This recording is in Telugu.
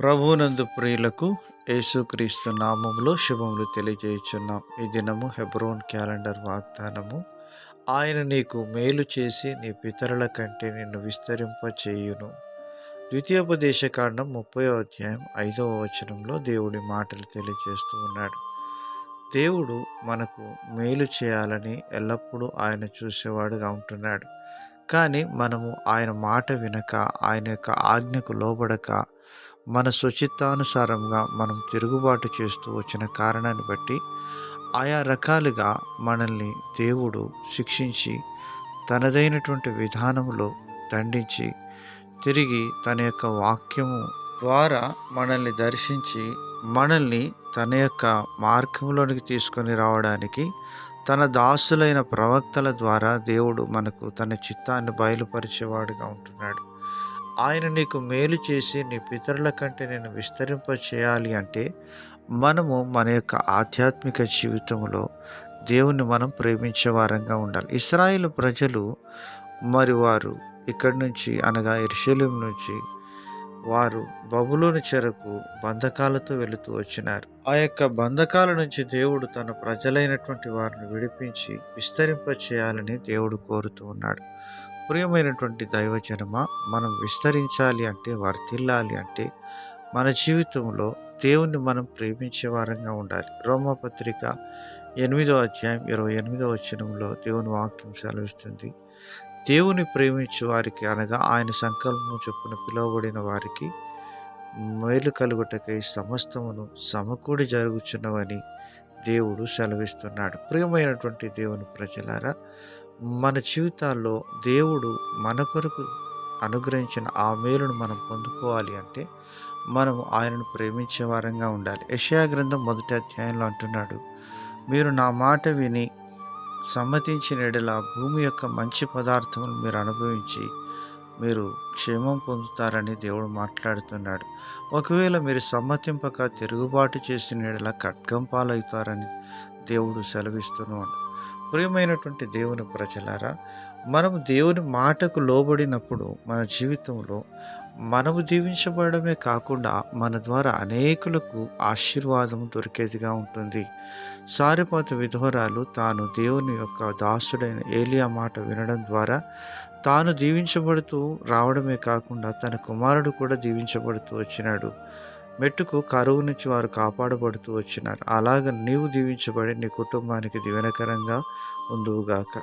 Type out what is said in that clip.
ప్రభువునందు ప్రియులకు యేసుక్రీస్తు నామములో శుభములు తెలియజేయుచున్నాం. ఈ దినము హెబ్రోన్ క్యాలెండర్ వాగ్దానము. ఆయన నీకు మేలు చేసి నీ పితరుల కంటే నిన్ను విస్తరింపచేయును. ద్వితీయోపదేశ కాండం 30వ అధ్యాయం 5వ వచనంలో దేవుడి మాటలు తెలియజేస్తూ ఉన్నాడు. దేవుడు మనకు మేలు చేయాలని ఎల్లప్పుడూ ఆయన చూసేవాడుగా ఉంటున్నాడు. కానీ మనము ఆయన మాట వినక, ఆయన యొక్క ఆజ్ఞకు లోబడక, మన స్వచిత్తానుసారంగా మనం తిరుగుబాటు చేస్తూ వచ్చిన కారణాన్ని బట్టి ఆయా రకాలుగా మనల్ని దేవుడు శిక్షించి తనదైనటువంటి విధానంలో దండించి తిరిగి తన యొక్క వాక్యము ద్వారా మనల్ని దర్శించి మనల్ని తన యొక్క మార్గంలోనికి తీసుకొని రావడానికి తన దాసులైన ప్రవక్తల ద్వారా దేవుడు మనకు తన చిత్తాన్ని బయలుపరిచేవాడుగా ఉంటున్నాడు. ఆయన నీకు మేలు చేసి నీ పితరుల కంటే నేను విస్తరింప చేయాలి అంటే మనము మన యొక్క ఆధ్యాత్మిక జీవితంలో దేవుని మనం ప్రేమించే వారంగా ఉండాలి. ఇశ్రాయేలు ప్రజలు వారు ఇక్కడి నుంచి అనగా యెరూషలేము నుంచి వారు బబులోను చెరకు బంధకాలతో వెళుతూ వచ్చినారు. ఆ యొక్క బంధకాల నుంచి దేవుడు తన ప్రజలైనటువంటి వారిని విడిపించి విస్తరింప చేయాలని దేవుడు కోరుతూ ఉన్నాడు. ప్రియమైనటువంటి దైవజనమ, మనం విస్తరించాలి అంటే, వర్ధిల్లాలి అంటే మన జీవితంలో దేవుణ్ణి మనం ప్రేమించే వారంగా ఉండాలి. రోమాపత్రిక 8వ అధ్యాయం 28వ వచనంలో దేవుని వాక్యం సెలవిస్తుంది. దేవుని ప్రేమించు వారికి అనగా ఆయన సంకల్పము చొప్పున పిలువబడిన వారికి మేలు కలుగుటకై సమస్తమును సమకూడి జరుగుచున్నవని దేవుడు సెలవిస్తున్నాడు. ప్రియమైనటువంటి దేవుని ప్రజలారా, మన జీవితాల్లో దేవుడు మన కొరకు అనుగ్రహించిన ఆ మేలును మనం పొందుకోవాలి అంటే మనము ఆయనను ప్రేమించే వారంగా ఉండాలి. యెషయా గ్రంథం 1వ అధ్యాయంలో అంటున్నాడు, మీరు నా మాట విని సమ్మతించిన యెడల భూమి యొక్క మంచి పదార్థములు మీరు అనుభవించి మీరు క్షేమం పొందుతారని దేవుడు మాట్లాడుతున్నాడు. ఒకవేళ మీరు సమ్మతింపక తిరుగుబాటు చేసిన యెడల ఖడ్గం పాలవుతారని దేవుడు సెలవిస్తున్నాడు. ప్రియమైనటువంటి దేవుని ప్రజలారా, మనము దేవుని మాటకు లోబడినప్పుడు మన జీవితంలో మనము దీవించబడమే కాకుండా మన ద్వారా అనేకులకు ఆశీర్వాదం దొరికేదిగా ఉంటుంది. సారెపాతు విధవరాలు తాను దేవుని యొక్క దాసుడైన ఏలియా మాట వినడం ద్వారా తాను దీవించబడుతూ రావడమే కాకుండా తన కుమారుడు కూడా దీవించబడుతూ వచ్చినాడు. మెట్టుకు కరువు నుంచి వారు కాపాడబడుతూ వచ్చినారు. అలాగ నీవు దీవించబడి నీ కుటుంబానికి దీవెనకరంగా ఉందువుగాక.